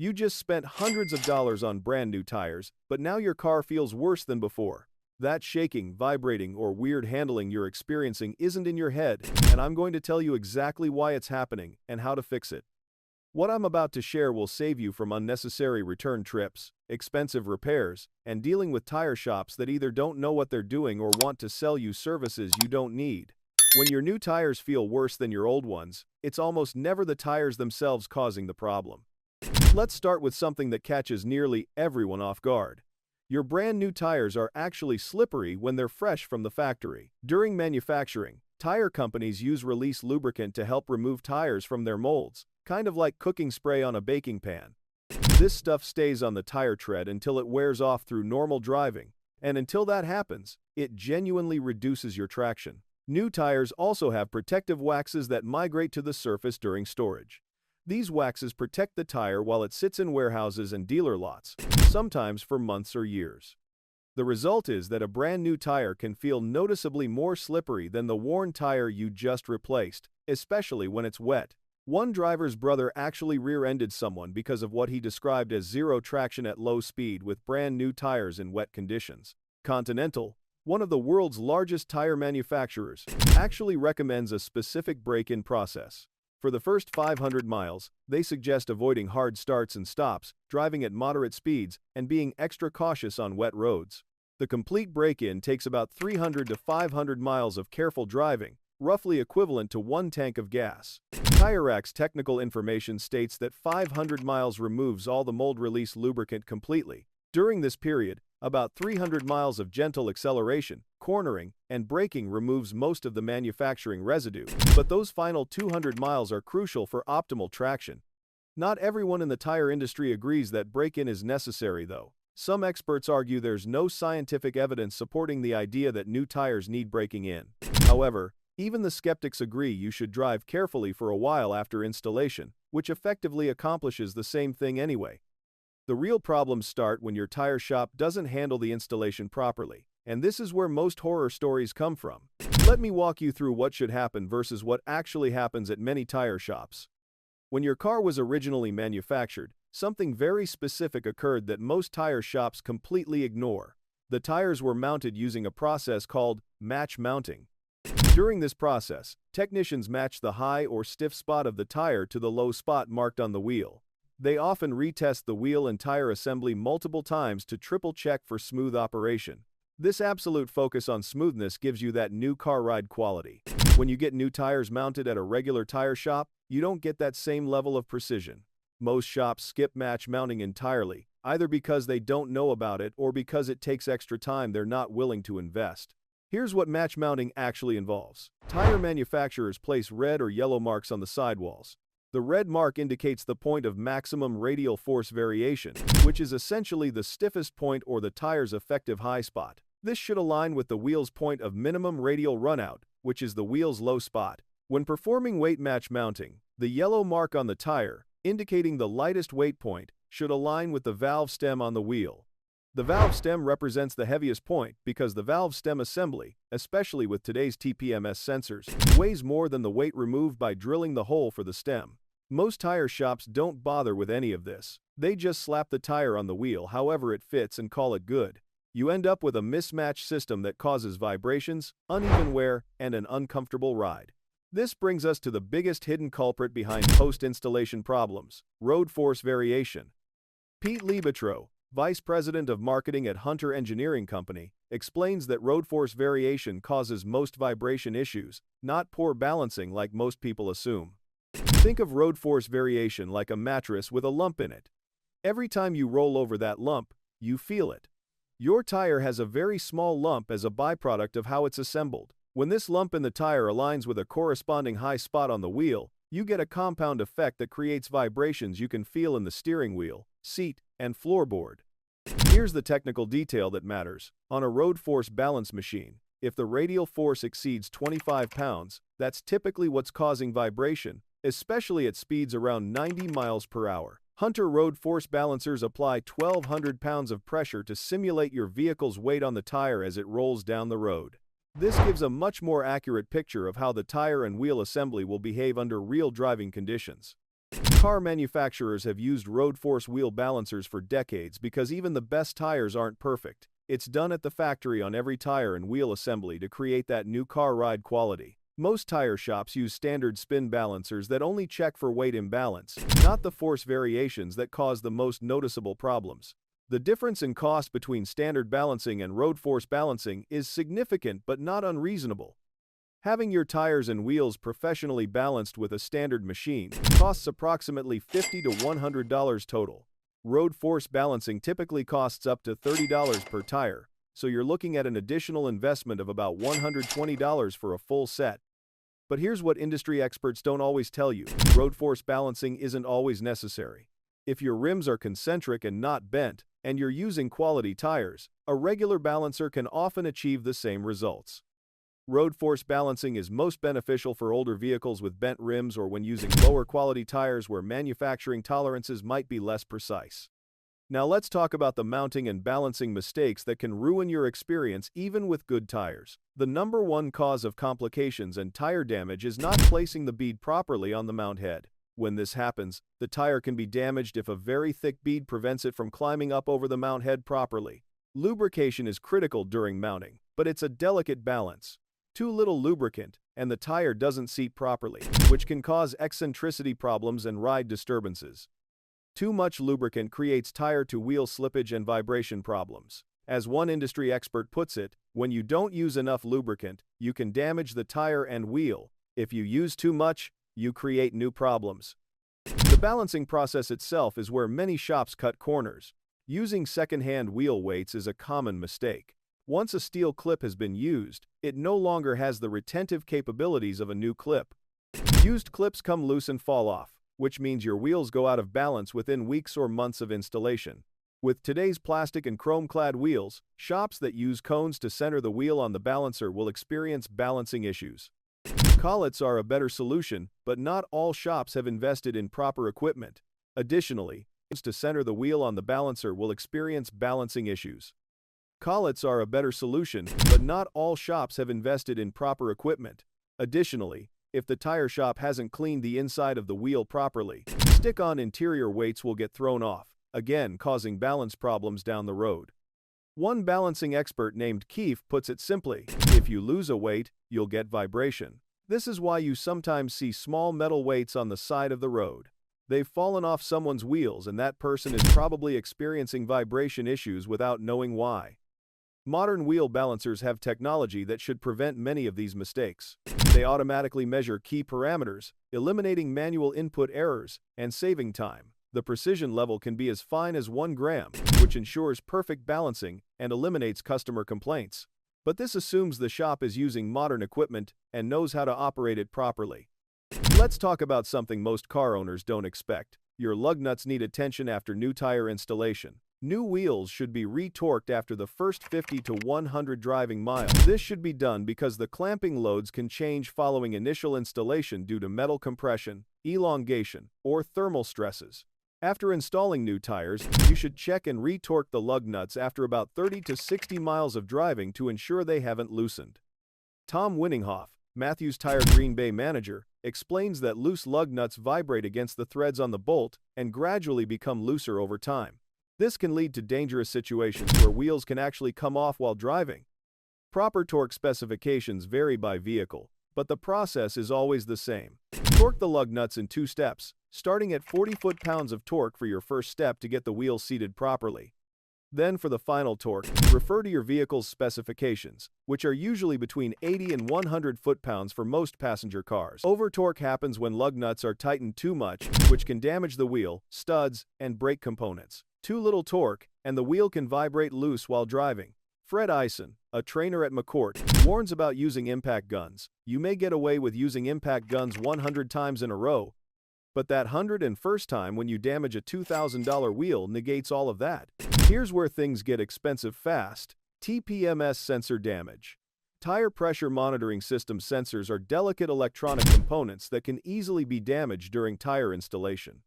You just spent hundreds of dollars on brand new tires, but now your car feels worse than before. That shaking, vibrating, or weird handling you're experiencing isn't in your head, and I'm going to tell you exactly why it's happening and how to fix it. What I'm about to share will save you from unnecessary return trips, expensive repairs, and dealing with tire shops that either don't know what they're doing or want to sell you services you don't need. When your new tires feel worse than your old ones, it's almost never the tires themselves causing the problem. Let's start with something that catches nearly everyone off guard. Your brand new tires are actually slippery when they're fresh from the factory. During manufacturing, tire companies use release lubricant to help remove tires from their molds, kind of like cooking spray on a baking pan. This stuff stays on the tire tread until it wears off through normal driving, and until that happens, it genuinely reduces your traction. New tires also have protective waxes that migrate to the surface during storage. These waxes protect the tire while it sits in warehouses and dealer lots, sometimes for months or years. The result is that a brand new tire can feel noticeably more slippery than the worn tire you just replaced, especially when it's wet. One driver's brother actually rear-ended someone because of what he described as zero traction at low speed with brand new tires in wet conditions. Continental, one of the world's largest tire manufacturers, actually recommends a specific break-in process. For the first 500 miles, they suggest avoiding hard starts and stops, driving at moderate speeds, and being extra cautious on wet roads. The complete break-in takes about 300 to 500 miles of careful driving, roughly equivalent to one tank of gas. Tire Rack's technical information states that 500 miles removes all the mold release lubricant completely. During this period, about 300 miles of gentle acceleration, cornering, and braking removes most of the manufacturing residue, but those final 200 miles are crucial for optimal traction. Not everyone in the tire industry agrees that break-in is necessary, though. Some experts argue there's no scientific evidence supporting the idea that new tires need breaking in. However, even the skeptics agree you should drive carefully for a while after installation, which effectively accomplishes the same thing anyway. The real problems start when your tire shop doesn't handle the installation properly, and this is where most horror stories come from. Let me walk you through what should happen versus what actually happens at many tire shops. When your car was originally manufactured, something very specific occurred that most tire shops completely ignore. The tires were mounted using a process called match mounting. During this process, technicians match the high or stiff spot of the tire to the low spot marked on the wheel. They often retest the wheel and tire assembly multiple times to triple-check for smooth operation. This absolute focus on smoothness gives you that new car ride quality. When you get new tires mounted at a regular tire shop, you don't get that same level of precision. Most shops skip match mounting entirely, either because they don't know about it or because it takes extra time they're not willing to invest. Here's what match mounting actually involves. Tire manufacturers place red or yellow marks on the sidewalls. The red mark indicates the point of maximum radial force variation, which is essentially the stiffest point or the tire's effective high spot. This should align with the wheel's point of minimum radial runout, which is the wheel's low spot. When performing weight match mounting, the yellow mark on the tire, indicating the lightest weight point, should align with the valve stem on the wheel. The valve stem represents the heaviest point because the valve stem assembly, especially with today's TPMS sensors, weighs more than the weight removed by drilling the hole for the stem. Most tire shops don't bother with any of this. They just slap the tire on the wheel however it fits and call it good. You end up with a mismatched system that causes vibrations, uneven wear, and an uncomfortable ride. This brings us to the biggest hidden culprit behind post-installation problems: road force variation. Pete Libetro, Vice President of Marketing at Hunter Engineering Company, explains that road force variation causes most vibration issues, not poor balancing like most people assume. Think of road force variation like a mattress with a lump in it. Every time you roll over that lump, you feel it. Your tire has a very small lump as a byproduct of how it's assembled. When this lump in the tire aligns with a corresponding high spot on the wheel, you get a compound effect that creates vibrations you can feel in the steering wheel, seat, and floorboard. Here's the technical detail that matters. On a road force balance machine, if the radial force exceeds 25 pounds, that's typically what's causing vibration, especially at speeds around 90 miles per hour. Hunter road force balancers apply 1,200 pounds of pressure to simulate your vehicle's weight on the tire as it rolls down the road. This gives a much more accurate picture of how the tire and wheel assembly will behave under real driving conditions. Car manufacturers have used road force wheel balancers for decades because even the best tires aren't perfect. It's done at the factory on every tire and wheel assembly to create that new car ride quality. Most tire shops use standard spin balancers that only check for weight imbalance, not the force variations that cause the most noticeable problems. The difference in cost between standard balancing and road force balancing is significant but not unreasonable. Having your tires and wheels professionally balanced with a standard machine costs approximately $50 to $100 total. Road force balancing typically costs up to $30 per tire, so you're looking at an additional investment of about $120 for a full set. But here's what industry experts don't always tell you: road force balancing isn't always necessary. If your rims are concentric and not bent, and you're using quality tires, a regular balancer can often achieve the same results. Road force balancing is most beneficial for older vehicles with bent rims or when using lower quality tires where manufacturing tolerances might be less precise. Now let's talk about the mounting and balancing mistakes that can ruin your experience even with good tires. The number one cause of complications and tire damage is not placing the bead properly on the mount head. When this happens, the tire can be damaged if a very thick bead prevents it from climbing up over the mount head properly. Lubrication is critical during mounting, but it's a delicate balance. Too little lubricant, and the tire doesn't seat properly, which can cause eccentricity problems and ride disturbances. Too much lubricant creates tire-to-wheel slippage and vibration problems. As one industry expert puts it, when you don't use enough lubricant, you can damage the tire and wheel. If you use too much, you create new problems. The balancing process itself is where many shops cut corners. Using second-hand wheel weights is a common mistake. Once a steel clip has been used, it no longer has the retentive capabilities of a new clip. Used clips come loose and fall off, which means your wheels go out of balance within weeks or months of installation. With today's plastic and chrome-clad wheels, shops that use cones to center the wheel on the balancer will experience balancing issues. Collets are a better solution, but not all shops have invested in proper equipment. Additionally, to center the wheel on the balancer will experience balancing issues. Collets are a better solution, but not all shops have invested in proper equipment. Additionally, if the tire shop hasn't cleaned the inside of the wheel properly, stick-on interior weights will get thrown off, again causing balance problems down the road. One balancing expert named Keefe puts it simply: if you lose a weight, you'll get vibration. This is why you sometimes see small metal weights on the side of the road. They've fallen off someone's wheels and that person is probably experiencing vibration issues without knowing why. Modern wheel balancers have technology that should prevent many of these mistakes. They automatically measure key parameters, eliminating manual input errors and saving time. The precision level can be as fine as 1 gram, which ensures perfect balancing and eliminates customer complaints. But this assumes the shop is using modern equipment and knows how to operate it properly. Let's talk about something most car owners don't expect. Your lug nuts need attention after new tire installation. New wheels should be re-torqued after the first 50 to 100 driving miles. This should be done because the clamping loads can change following initial installation due to metal compression, elongation, or thermal stresses. After installing new tires, you should check and re-torque the lug nuts after about 30 to 60 miles of driving to ensure they haven't loosened. Tom Winninghoff, Matthews Tire Green Bay manager, explains that loose lug nuts vibrate against the threads on the bolt and gradually become looser over time. This can lead to dangerous situations where wheels can actually come off while driving. Proper torque specifications vary by vehicle, but the process is always the same. Torque the lug nuts in 2 steps, starting at 40 foot-pounds of torque for your first step to get the wheel seated properly. Then for the final torque, refer to your vehicle's specifications, which are usually between 80 and 100 foot-pounds for most passenger cars. Over-torque happens when lug nuts are tightened too much, which can damage the wheel, studs, and brake components. Too little torque, and the wheel can vibrate loose while driving. Fred Eisen, a trainer at McCourt, warns about using impact guns. You may get away with using impact guns 100 times in a row, but that 101st time when you damage a $2,000 wheel negates all of that. Here's where things get expensive fast: TPMS sensor damage. Tire pressure monitoring system sensors are delicate electronic components that can easily be damaged during tire installation.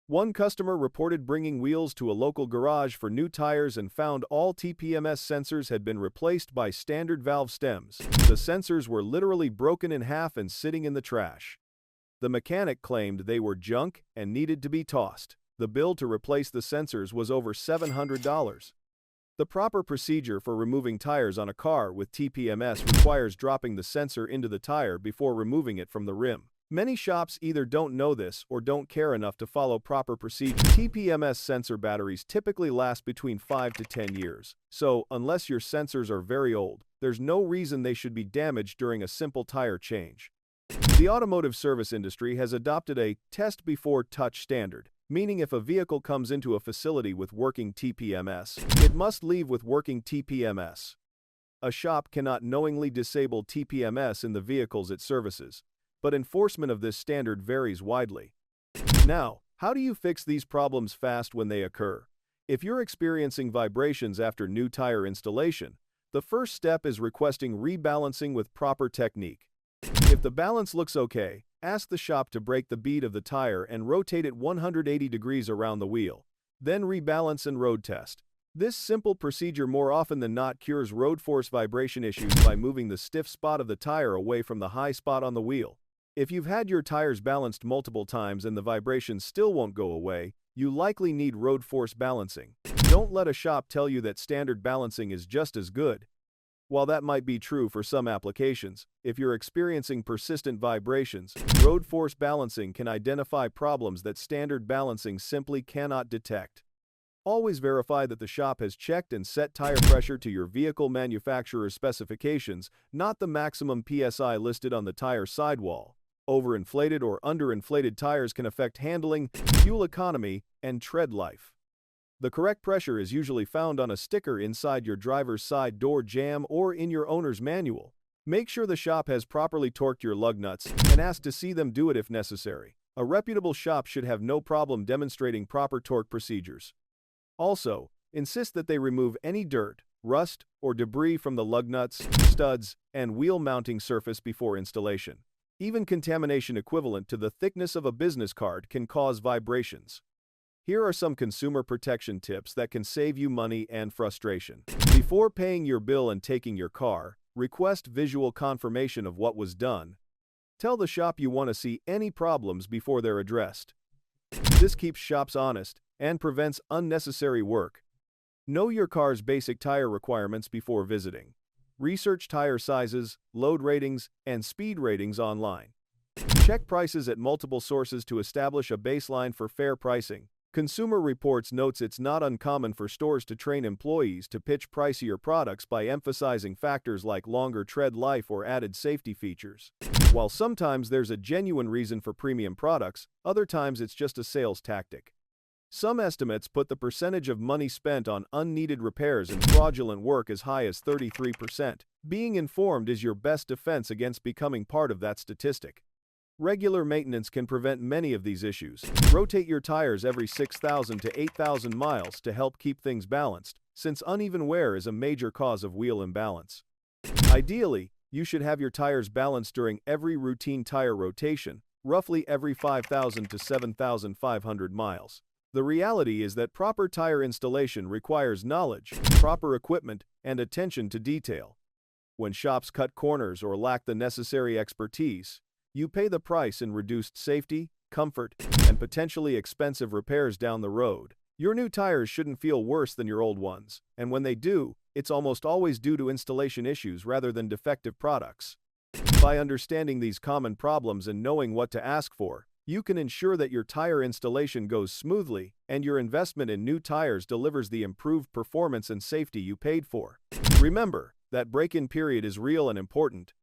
One customer reported bringing wheels to a local garage for new tires and found all TPMS sensors had been replaced by standard valve stems. The sensors were literally broken in half and sitting in the trash. The mechanic claimed they were junk and needed to be tossed. The bill to replace the sensors was over $700. The proper procedure for removing tires on a car with TPMS requires dropping the sensor into the tire before removing it from the rim. Many shops either don't know this or don't care enough to follow proper procedure. TPMS sensor batteries typically last between 5 to 10 years, so unless your sensors are very old, there's no reason they should be damaged during a simple tire change. The automotive service industry has adopted a test before touch standard, meaning if a vehicle comes into a facility with working TPMS, it must leave with working TPMS. A shop cannot knowingly disable TPMS in the vehicles it services, but enforcement of this standard varies widely. Now, how do you fix these problems fast when they occur? If you're experiencing vibrations after new tire installation, the first step is requesting rebalancing with proper technique. If the balance looks okay, ask the shop to break the bead of the tire and rotate it 180 degrees around the wheel. Then rebalance and road test. This simple procedure more often than not cures road force vibration issues by moving the stiff spot of the tire away from the high spot on the wheel. If you've had your tires balanced multiple times and the vibrations still won't go away, you likely need road force balancing. Don't let a shop tell you that standard balancing is just as good. While that might be true for some applications, if you're experiencing persistent vibrations, road force balancing can identify problems that standard balancing simply cannot detect. Always verify that the shop has checked and set tire pressure to your vehicle manufacturer's specifications, not the maximum PSI listed on the tire sidewall. Overinflated or underinflated tires can affect handling, fuel economy, and tread life. The correct pressure is usually found on a sticker inside your driver's side door jamb or in your owner's manual. Make sure the shop has properly torqued your lug nuts and ask to see them do it if necessary. A reputable shop should have no problem demonstrating proper torque procedures. Also, insist that they remove any dirt, rust, or debris from the lug nuts, studs, and wheel mounting surface before installation. Even contamination equivalent to the thickness of a business card can cause vibrations. Here are some consumer protection tips that can save you money and frustration. Before paying your bill and taking your car, request visual confirmation of what was done. Tell the shop you want to see any problems before they're addressed. This keeps shops honest and prevents unnecessary work. Know your car's basic tire requirements before visiting. Research tire sizes, load ratings, and speed ratings online. Check prices at multiple sources to establish a baseline for fair pricing. Consumer Reports notes it's not uncommon for stores to train employees to pitch pricier products by emphasizing factors like longer tread life or added safety features. While sometimes there's a genuine reason for premium products, other times it's just a sales tactic. Some estimates put the percentage of money spent on unneeded repairs and fraudulent work as high as 33%. Being informed is your best defense against becoming part of that statistic. Regular maintenance can prevent many of these issues. Rotate your tires every 6,000 to 8,000 miles to help keep things balanced, since uneven wear is a major cause of wheel imbalance. Ideally, you should have your tires balanced during every routine tire rotation, roughly every 5,000 to 7,500 miles. The reality is that proper tire installation requires knowledge, proper equipment, and attention to detail. When shops cut corners or lack the necessary expertise, you pay the price in reduced safety, comfort, and potentially expensive repairs down the road. Your new tires shouldn't feel worse than your old ones, and when they do, it's almost always due to installation issues rather than defective products. By understanding these common problems and knowing what to ask for, you can ensure that your tire installation goes smoothly and your investment in new tires delivers the improved performance and safety you paid for. Remember that break-in period is real and important.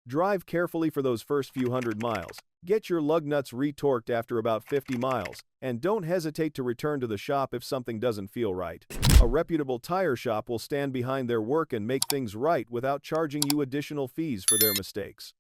Drive carefully for those first few hundred miles, get your lug nuts retorqued after about 50 miles, and don't hesitate to return to the shop if something doesn't feel right. A reputable tire shop will stand behind their work and make things right without charging you additional fees for their mistakes.